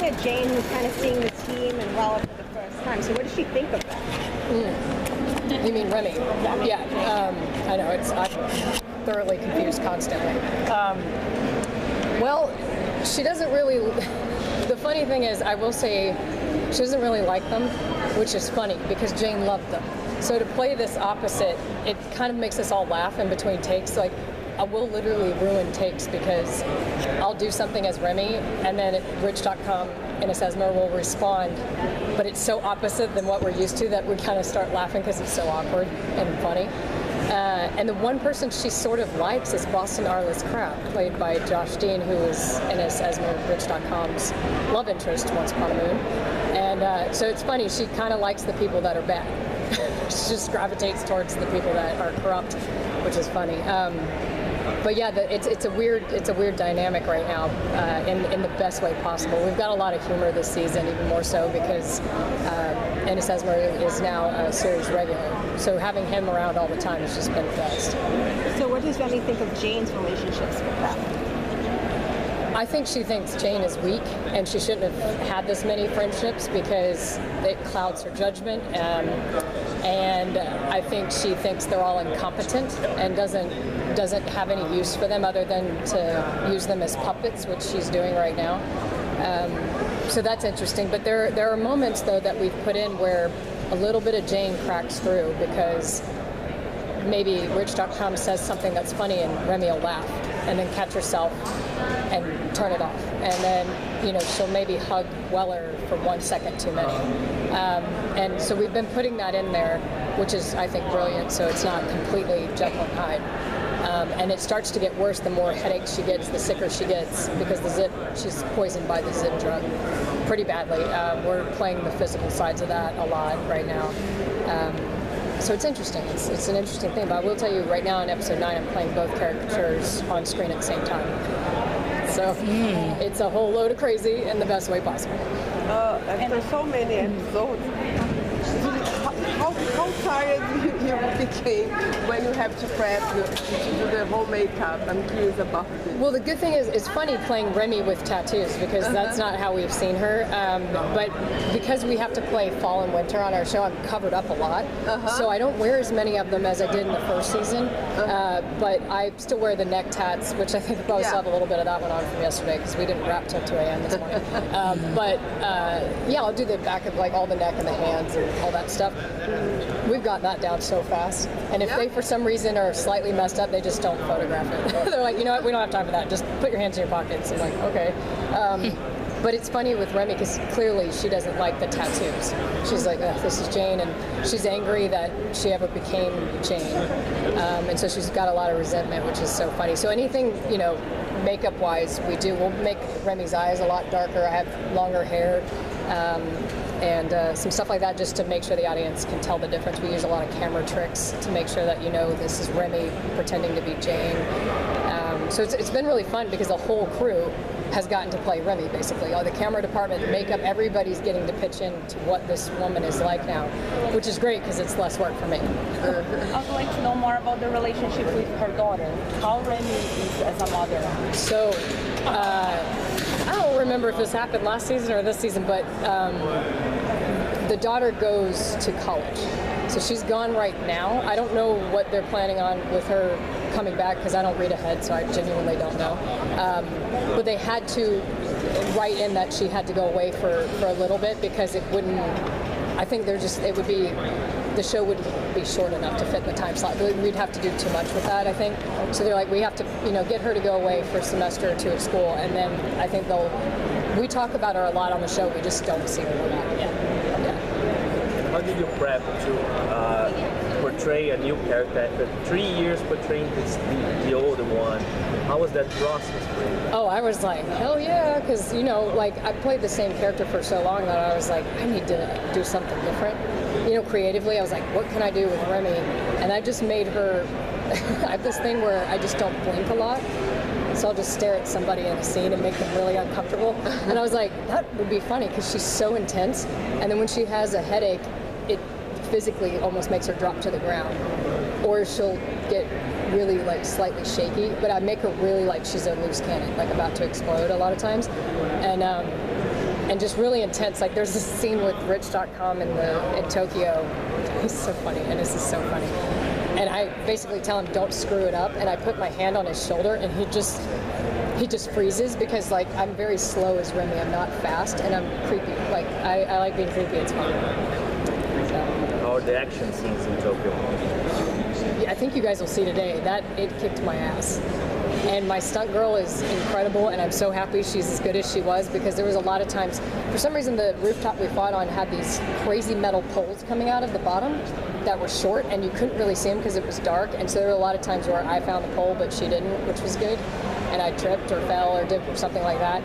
at Jane, who's kind of seeing the team and Weller for the first time. So what does she think of that? You mean Remy? Yeah. I know. I'm thoroughly confused constantly. Well, she doesn't really. The funny thing is, I will say, she doesn't really like them, which is funny because Jane loved them. So to play this opposite, it kind of makes us all laugh in between takes. Like, I will literally ruin takes because I'll do something as Remy, and then Rich.com in a Sesmer will respond, but it's so opposite than what we're used to that we kind of start laughing because it's so awkward and funny. And the one person she sort of likes is Boston Arliss Crab, played by Josh Dean, who was in his Esmer Rich.com's love interest once upon a moon. And so it's funny, she kind of likes the people that are bad. She just gravitates towards the people that are corrupt, which is funny. But yeah, it's a weird dynamic right now, in the best way possible. We've got a lot of humor this season, even more so because Ennis Esmer is now a series regular. So having him around all the time has just been the best. So what does Remy think of Jane's relationships with them? I think she thinks Jane is weak and she shouldn't have had this many friendships because it clouds her judgment. And I think she thinks they're all incompetent and doesn't have any use for them other than to use them as puppets, which she's doing right now. So that's interesting. But there are moments, though, that we've put in where a little bit of Jane cracks through because maybe Rich.com says something that's funny and Remy will laugh and then catch herself and turn it off. And then, she'll maybe hug Weller for 1 second too many. And so we've been putting that in there, which is, I think, brilliant, so it's not completely Jekyll and Hyde. And it starts to get worse the more headaches she gets, the sicker she gets, because she's poisoned by the zip drug pretty badly. We're playing the physical sides of that a lot right now. So it's interesting. It's an interesting thing. But I will tell you, right now in episode 9, I'm playing both caricatures on screen at the same time. So it's a whole load of crazy in the best way possible. After so many episodes, how tired you became when you have to prep to do the whole makeup? I'm curious about this. Well, the good thing is, it's funny playing Remy with tattoos because that's not how we've seen her. But because we have to play fall and winter on our show, I'm covered up a lot. So I don't wear as many of them as I did in the first season. But I still wear the neck tats, which I think I probably still have a little bit of that one on from yesterday because we didn't wrap till 2 a.m. this morning. Yeah, I'll do the back of like all the neck and the hands and all that stuff. We've got that down so fast. And if they, for some reason, are slightly messed up, they just don't photograph it. They're like, you know what, we don't have time for that. Just put your hands in your pockets. I'm like, okay. But it's funny with Remy because clearly she doesn't like the tattoos. She's like, this is Jane, and she's angry that she ever became Jane. And so she's got a lot of resentment, which is so funny. So anything, makeup-wise, we'll make Remy's eyes a lot darker. I have longer hair. And some stuff like that just to make sure the audience can tell the difference. We use a lot of camera tricks to make sure that this is Remy pretending to be Jane. So it's been really fun because the whole crew has gotten to play Remy, basically. The camera department, makeup, everybody's getting to pitch in to what this woman is like now, which is great because it's less work for me. I would like to know more about the relationship with her daughter, how Remy is as a mother. So, I don't remember if this happened last season or this season, but the daughter goes to college. So she's gone right now. I don't know what they're planning on with her coming back because I don't read ahead, so I genuinely don't know. But they had to write in that she had to go away for a little bit because it wouldn't, I think the show wouldn't be short enough to fit in the time slot. We'd have to do too much with that, I think. So they're like, we have to, get her to go away for a semester or two at school, and then I think we talk about her a lot on the show, we just don't see her a lot yet. How did you prep to portray a new character after 3 years portraying the older one? How was that process for you? Oh, I was like, hell yeah, because, I played the same character for so long that I was like, I need to do something different. Creatively, I was like, what can I do with Remy? And I just made her, I have this thing where I just don't blink a lot. So I'll just stare at somebody in a scene and make them really uncomfortable. And I was like, that would be funny because she's so intense. And then when she has a headache, it physically almost makes her drop to the ground. Or she'll get really slightly shaky. But I make her really like she's a loose cannon, about to explode a lot of times. And and just really intense. Like there's this scene with Rich.com in Tokyo. He's so funny, and this is so funny. And I basically tell him, don't screw it up, and I put my hand on his shoulder, and he just freezes because like I'm very slow as Remy. I'm not fast, and I'm creepy. Like I like being creepy. It's fun. So. How are the action scenes in Tokyo? I think you guys will see today that it kicked my ass. And my stunt girl is incredible, and I'm so happy she's as good as she was, because there was a lot of times, for some reason the rooftop we fought on had these crazy metal poles coming out of the bottom that were short, and you couldn't really see them because it was dark, and so there were a lot of times where I found the pole but she didn't, which was good, and I tripped or fell or did something like that.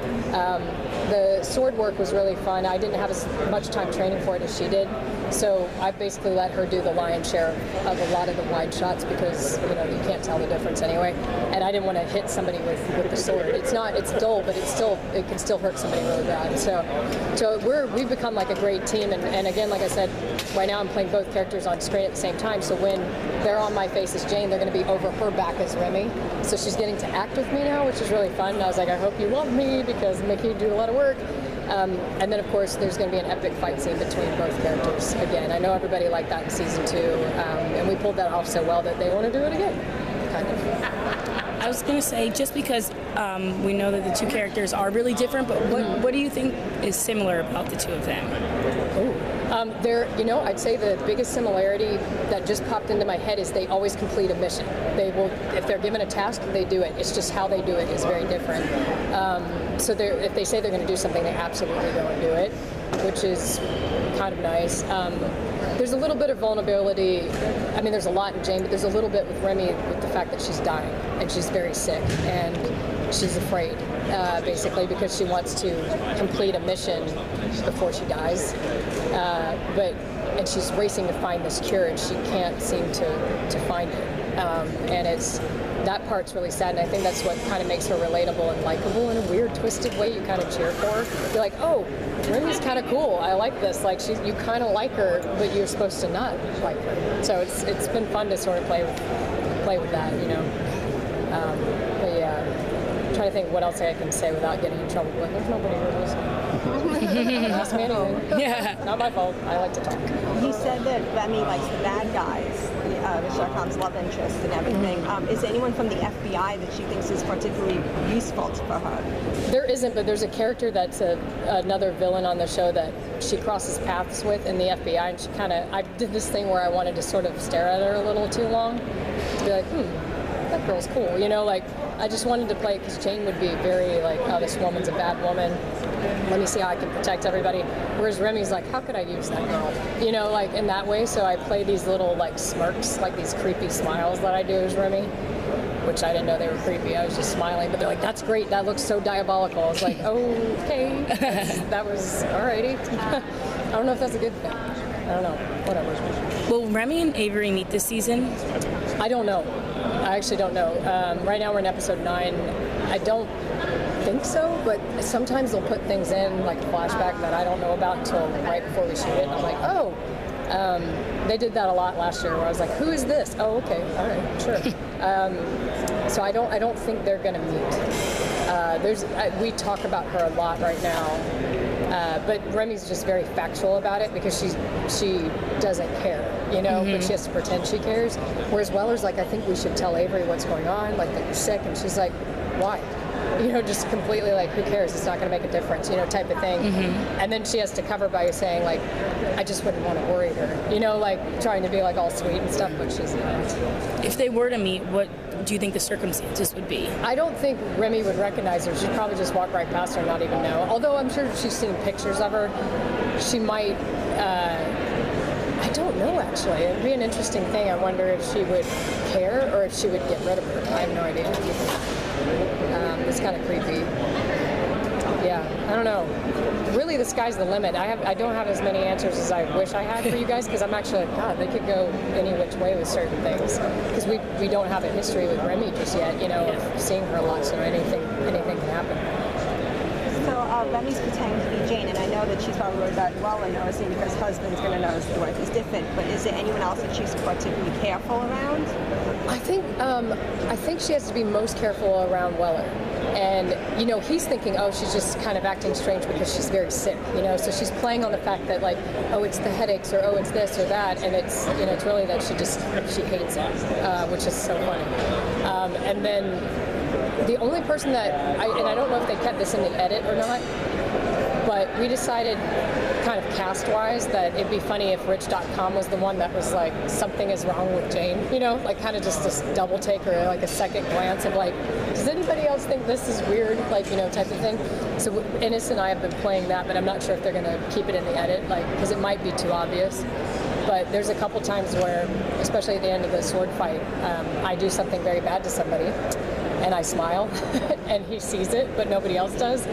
The sword work was really fun. I didn't have as much time training for it as she did, so I basically let her do the lion's share of a lot of the wide shots, because you can't tell the difference anyway, and I didn't want to hit somebody with the sword. It's dull, but it can still hurt somebody really bad. So we've become like a great team, and again, like I said, right now I'm playing both characters on screen at the same time, so when they're on my face as Jane, they're going to be over her back as Remy, so she's getting to act with me now, which is really fun, and I was like, I hope you love me, because I make you do a lot of work. And then, of course, there's going to be an epic fight scene between both characters. Again, I know everybody liked that in season 2, and we pulled that off so well that they want to do it again, kind of. I was going to say, just because we know that the two characters are really different, but what do you think is similar about the two of them? I'd say the biggest similarity that just popped into my head is they always complete a mission. They will, if they're given a task, they do it. It's just how they do it is very different. So if they say they're going to do something, they absolutely go and do it, which is kind of nice. There's a little bit of vulnerability. I mean, there's a lot in Jane, but there's a little bit with Remy with the fact that she's dying and she's very sick and she's afraid, basically, because she wants to complete a mission before she dies. And she's racing to find this cure, and she can't seem to find it. And that part's really sad, and I think that's what kind of makes her relatable and likable in a weird, twisted way. You kind of cheer for her. You're like, oh, Remy's kind of cool. I like this. Like, you kind of like her, but you're supposed to not like her. So it's been fun to sort of play with that, But yeah, I'm trying to think what else I can say without getting in trouble. But there's nobody here listening. Ask me anything. Yeah. Not my fault. I like to talk. You said that Remy likes the bad guys, Rich.com's love interest and everything. Is there anyone from the FBI that she thinks is particularly useful for her? There isn't, but there's a character that's another villain on the show that she crosses paths with in the FBI, and she I did this thing where I wanted to sort of stare at her a little too long, to be like, that girl's cool, I just wanted to play it because Jane would be very like, oh, this woman's a bad woman. Let me see how I can protect everybody. Whereas Remy's like, how could I use that girl? Like in that way. So I play these little like smirks, like these creepy smiles that I do as Remy, which I didn't know they were creepy. I was just smiling, but they're like, that's great. That looks so diabolical. I was like, okay, that was alrighty. I don't know if that's a good thing. I don't know. Whatever. Will Remy and Avery meet this season? I don't know. I actually don't know. Right now we're in episode 9. I don't think so, but sometimes they'll put things in, like a flashback that I don't know about until right before we shoot it. And I'm like, oh. They did that a lot last year where I was like, who is this? Oh, okay. All right, sure. So I don't think they're going to meet. We talk about her a lot right now. But Remy's just very factual about it because she doesn't care, but she has to pretend she cares. Whereas Weller's like, I think we should tell Avery what's going on, like that you're sick, and she's like, why? Just completely like, who cares? It's not going to make a difference, type of thing. And then she has to cover by saying like, I just wouldn't want to worry her, like trying to be like all sweet and stuff, but she's not. If they were to meet, what do you think the circumstances would be? I don't think Remy would recognize her. She'd probably just walk right past her and not even know. Although I'm sure she's seen pictures of her. She might, I don't know actually. It'd be an interesting thing. I wonder if she would care or if she would get rid of her. I have no idea. It's kind of creepy. Yeah, I don't know. Really, the sky's the limit. I don't have as many answers as I wish I had for you guys because I'm actually like, God, they could go any which way with certain things because we don't have a history with Remy just yet, of seeing her a lot, so anything can happen. So Remy's pretending to be Jane, and I know that she's probably worried about Weller noticing because husband's going to notice the wife is different, but is there anyone else that she's particularly careful around? I think she has to be most careful around Weller. And, you know, he's thinking, oh, she's just kind of acting strange because she's very sick, you know, so she's playing on the fact that, like, oh, it's the headaches, or oh, it's this or that, and it's, you know, it's really that she hates it, which is so funny. And then the only person that, and I don't know if they kept this in the edit or not, but we decided kind of cast-wise that it'd be funny if Rich.com was the one that was like, something is wrong with Jane, you know, like kind of just this double take or like a second glance of like, does anybody else think this is weird, like, you know, type of thing. So Ennis and I have been playing that, but I'm not sure if they're going to keep it in the edit, like, because it might be too obvious. But there's a couple times where, especially at the end of the sword fight, I do something very bad to somebody, and I smile, and he sees it, but nobody else does.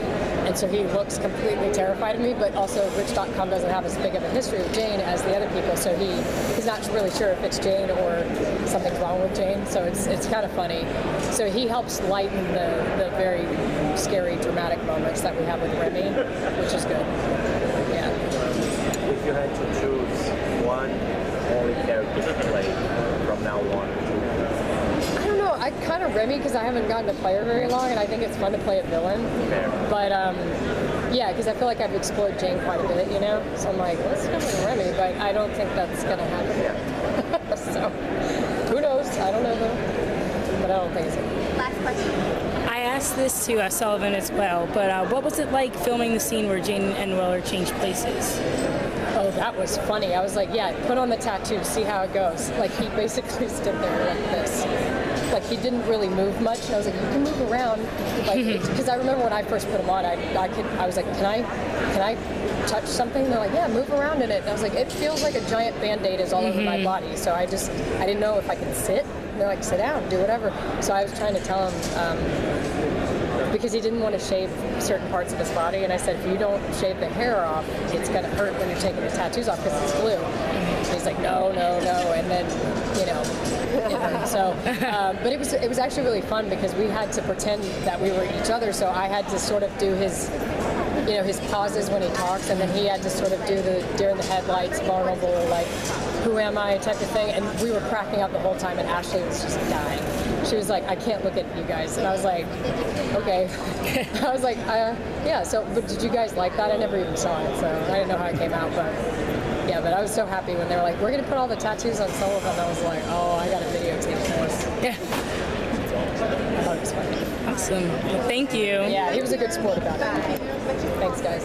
And so he looks completely terrified of me, but also Rich.com doesn't have as big of a history with Jane as the other people, so he's not really sure if it's Jane or something's wrong with Jane, so it's kind of funny. So he helps lighten the very scary, dramatic moments that we have with Remy, which is good. Yeah. If you had to choose one only character to play from now on, I don't know. I kind of Remy because I haven't gotten to play her very long, and I think it's fun to play a villain. Fair. But yeah, because I feel like I've explored Jane quite a bit, you know. So I'm like, let's go with Remy, but I don't think that's gonna happen. Yeah. So who knows? I don't know though. But I don't think it's gonna. Last question. I asked this to Sullivan as well, but what was it like filming the scene where Jane and Weller changed places? Oh, that was funny. I was like, yeah, put on the tattoo, see how it goes. Like, he basically stood there like this. Like, he didn't really move much. And I was like, you can move around. Like, because I remember when I first put him on, I was like, can I touch something? And they're like, yeah, move around in it. And I was like, it feels like a giant Band-Aid is all over my body. So I didn't know if I could sit. And they're like, sit down, do whatever. So I was trying to tell him, because he didn't want to shave certain parts of his body, and I said, if you don't shave the hair off, it's going to hurt when you're taking the tattoos off because it's glue. And he's like, no, and then, you know, it hurt. So, but it was actually really fun because we had to pretend that we were each other, so I had to sort of do his, you know, his pauses when he talks, and then he had to sort of do the deer in the headlights, vulnerable, like, who am I type of thing, and we were cracking up the whole time, and Ashley was just dying. She was like, I can't look at you guys, and I was like, okay. I was like, yeah, so, but did you guys like that? I never even saw it, so I didn't know how it came out, but yeah, but I was so happy when they were like, we're going to put all the tattoos on Sullivan. I was like, oh, I got to videotape this. Yeah. I thought it was funny. Awesome. Well, thank you. Yeah, he was a good sport about it. Thanks, guys.